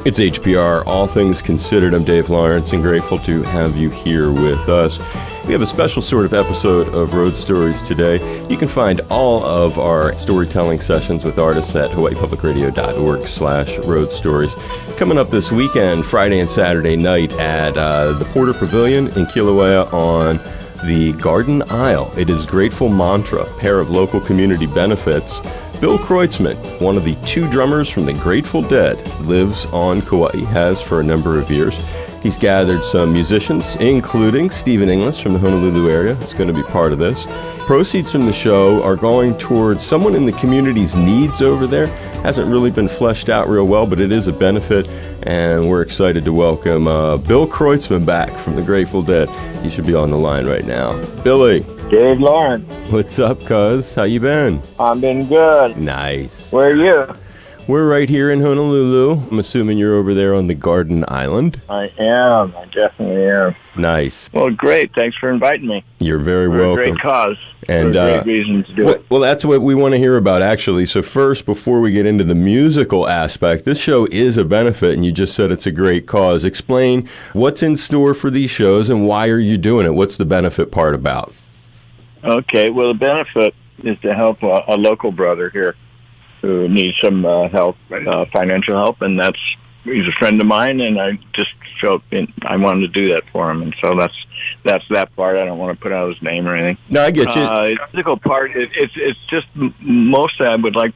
It's HPR, All Things Considered. I'm Dave Lawrence and grateful to have you here with us. We have a special sort of episode of Road Stories today. You can find all of our storytelling sessions with artists at hawaiipublicradio.org/road stories. Coming up this weekend, Friday and Saturday night at the Porter Pavilion in Kilauea on the Garden Isle. It is Grateful Mantra, pair of local community benefits. Bill Kreutzmann, one of the two drummers from the Grateful Dead, lives on Kauai, has for a number of years. He's gathered some musicians, including Stephen Inglis from the Honolulu area, who's going to be part of this. Proceeds from the show are going towards someone in the community's needs over there. Hasn't really been fleshed out real well, but it is a benefit, and we're excited to welcome Bill Kreutzmann back from the Grateful Dead. He should be on the line right now. Billy. Dave Lawrence. What's up, cuz? How you been? I've been good. Nice. Where are you? We're right here in Honolulu. I'm assuming you're over there on the Garden Island. I am. I definitely am. Nice. Well, great. Thanks for inviting me. You're very for welcome. A great cause. And for a great reason to do it. Well, that's what we want to hear about, actually. So first, before we get into the musical aspect, this show is a benefit, and you just said it's a great cause. Explain what's in store for these shows and why are you doing it? What's the benefit part about? Okay. Well, the benefit is to help a local brother here who needs some help, financial help, and he's a friend of mine, and I just felt I wanted to do that for him, and so that's that part. I don't want to put out his name or anything. No, I get you. The physical part, it's just mostly I would like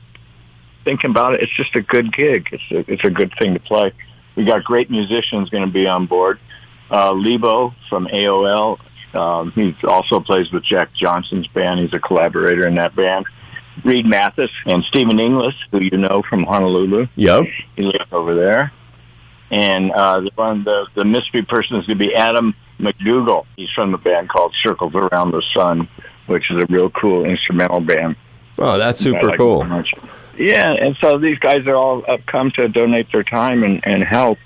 thinking about it. It's just a good gig. It's a good thing to play. We got great musicians going to be on board. Lebo from AOL. He also plays with Jack Johnson's band. He's a collaborator in that band. Reed Mathis and Stephen Inglis, who you know from Honolulu. Yep. He lives over there. And the mystery person is going to be Adam McDougall. He's from the band called Circles Around the Sun, which is a real cool instrumental band. Oh, that's super cool. Yeah, and so these guys are all come to donate their time and help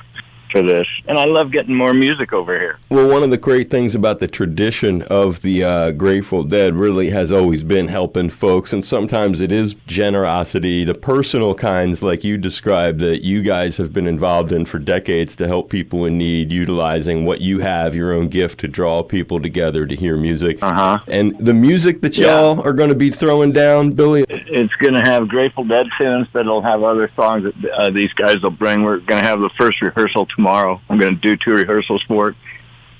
for this, and I love getting more music over here. Well, one of the great things about the tradition of the Grateful Dead really has always been helping folks, and sometimes it is generosity, the personal kinds like you described that you guys have been involved in for decades to help people in need, utilizing what you have, your own gift to draw people together to hear music. And the music that y'all are going to be throwing down, Billy? It's going to have Grateful Dead tunes, but it'll have other songs that these guys will bring. We're going to have the first rehearsal tomorrow. I'm going to do 2 rehearsals for it,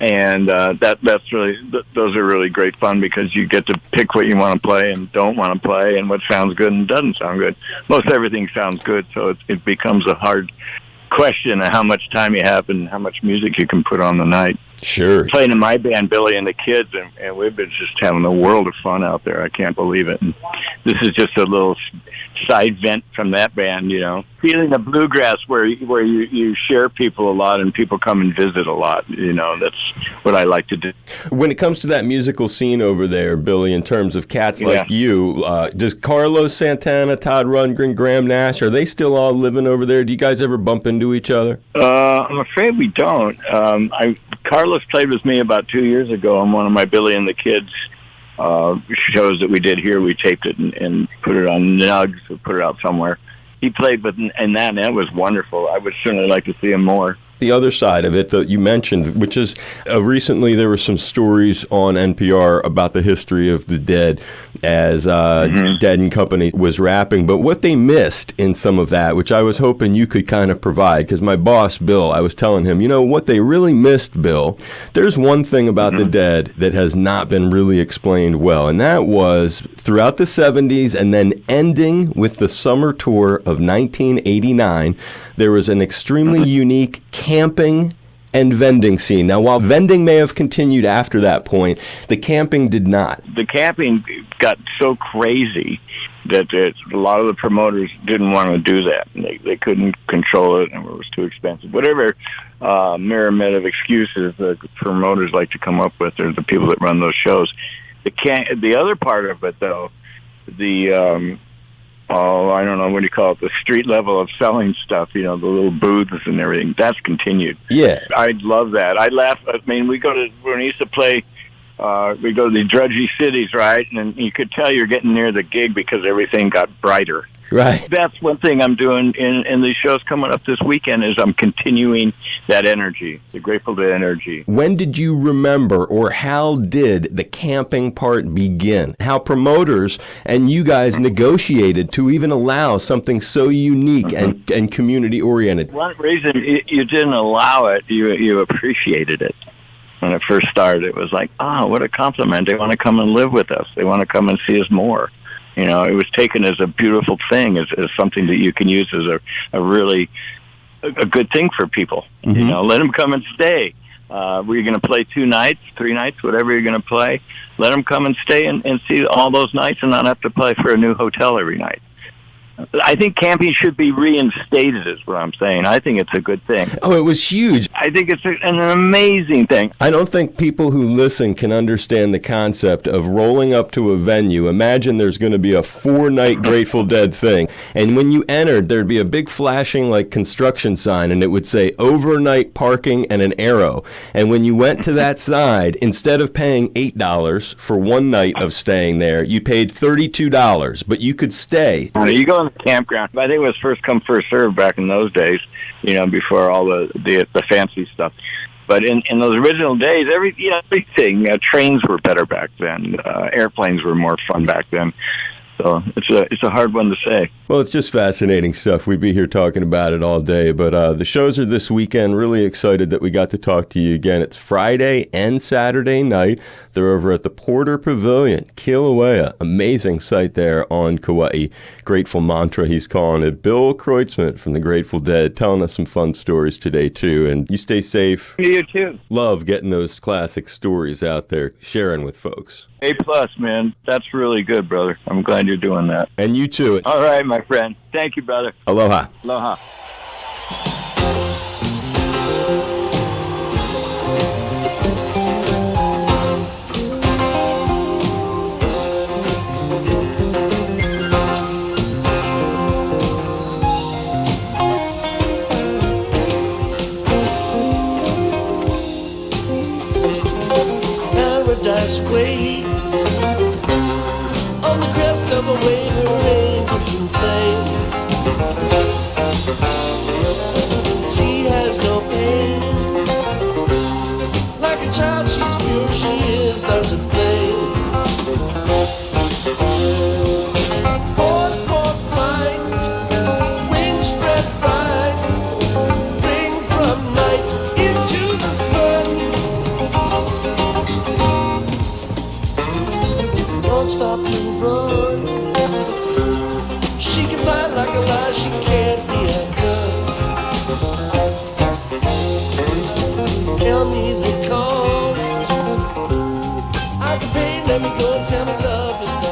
and that's really those are really great fun because you get to pick what you want to play and don't want to play, and what sounds good and doesn't sound good. Most everything sounds good, so it becomes a hard question of how much time you have and how much music you can put on the night. Sure. Playing in my band, Billy and the Kids, and we've been just having a world of fun out there. I can't believe it. And this is just a little side vent from that band, you know. Feeling the bluegrass where you share people a lot and people come and visit a lot, you know. That's what I like to do. When it comes to that musical scene over there, Billy, in terms of cats like you, does Carlos Santana, Todd Rundgren, Graham Nash, are they still all living over there? Do you guys ever bump into each other? I'm afraid we don't. Carlos played with me about 2 years ago on one of my Billy and the Kids shows that we did here. We taped it and put it on Nugs, or put it out somewhere. He played with, and that was wonderful. I would certainly like to see him more. The other side of it that you mentioned, which is recently there were some stories on NPR about the history of the Dead as Dead and Company was rapping. But what they missed in some of that, which I was hoping you could kind of provide, because my boss, Bill, I was telling him, you know, what they really missed, Bill, there's one thing about the Dead that has not been really explained well, and that was throughout the 70s and then ending with the summer tour of 1989, there was an extremely unique camping and vending scene. Now, while vending may have continued after that point, the camping did not. The camping got so crazy that a lot of the promoters didn't want to do that. They couldn't control it, and it was too expensive. Whatever myriad of excuses the promoters like to come up with, or the people that run those shows. The other part of it, though, I don't know, what do you call it, the street level of selling stuff, you know, the little booths and everything, that's continued. Yeah. I'd love that. I laugh. I mean, when we used to play, we go to the drudgy cities, right? And you could tell you're getting near the gig because everything got brighter. Right. That's one thing I'm doing in these shows coming up this weekend is I'm continuing that energy, the Grateful Dead energy. When did you remember, or how did the camping part begin? How promoters and you guys negotiated to even allow something so unique and community-oriented? One reason you didn't allow it, you appreciated it. When it first started, it was like, what a compliment. They want to come and live with us. They want to come and see us more. You know, it was taken as a beautiful thing, as something that you can use as a really a good thing for people. You know, let them come and stay. We're going to play 2 nights, 3 nights, whatever you're going to play. Let them come and stay and see all those nights and not have to play for a new hotel every night. I think camping should be reinstated is what I'm saying. I think it's a good thing. Oh, it was huge. I think it's an amazing thing. I don't think people who listen can understand the concept of rolling up to a venue. Imagine there's going to be a 4-night Grateful Dead thing. And when you entered, there'd be a big flashing like construction sign, and it would say overnight parking and an arrow. And when you went to that side, instead of paying $8 for 1 night of staying there, you paid $32, but you could stay. You go in the campground. I think it was first come, first served back in those days, you know, before all the fancy stuff. But in those original days, everything, trains were better back then. Airplanes were more fun back then. So it's a hard one to say. Well, it's just fascinating stuff. We'd be here talking about it all day. But the shows are this weekend. Really excited that we got to talk to you again. It's Friday and Saturday night. They're over at the Porter Pavilion, Kilauea. Amazing site there on Kauai. Grateful Mantra, he's calling it. Bill Kreutzmann from the Grateful Dead telling us some fun stories today, too. And you stay safe. You too. Love getting those classic stories out there, sharing with folks. A+, man. That's really good, brother. I'm glad you're doing that. And you too. All right, my friend. Thank you, brother. Aloha. Aloha. Paradise waits on the crest of a wave, her angels in flame. She has no pain. Like a child, she's pure, she is not to blame. Poised for flight, wings spread bright, bring from night into the sun. Don't stop to run. She can fly like a lie, she can't be undone. Tell me the cost. I can pay, let me go, tell me love is not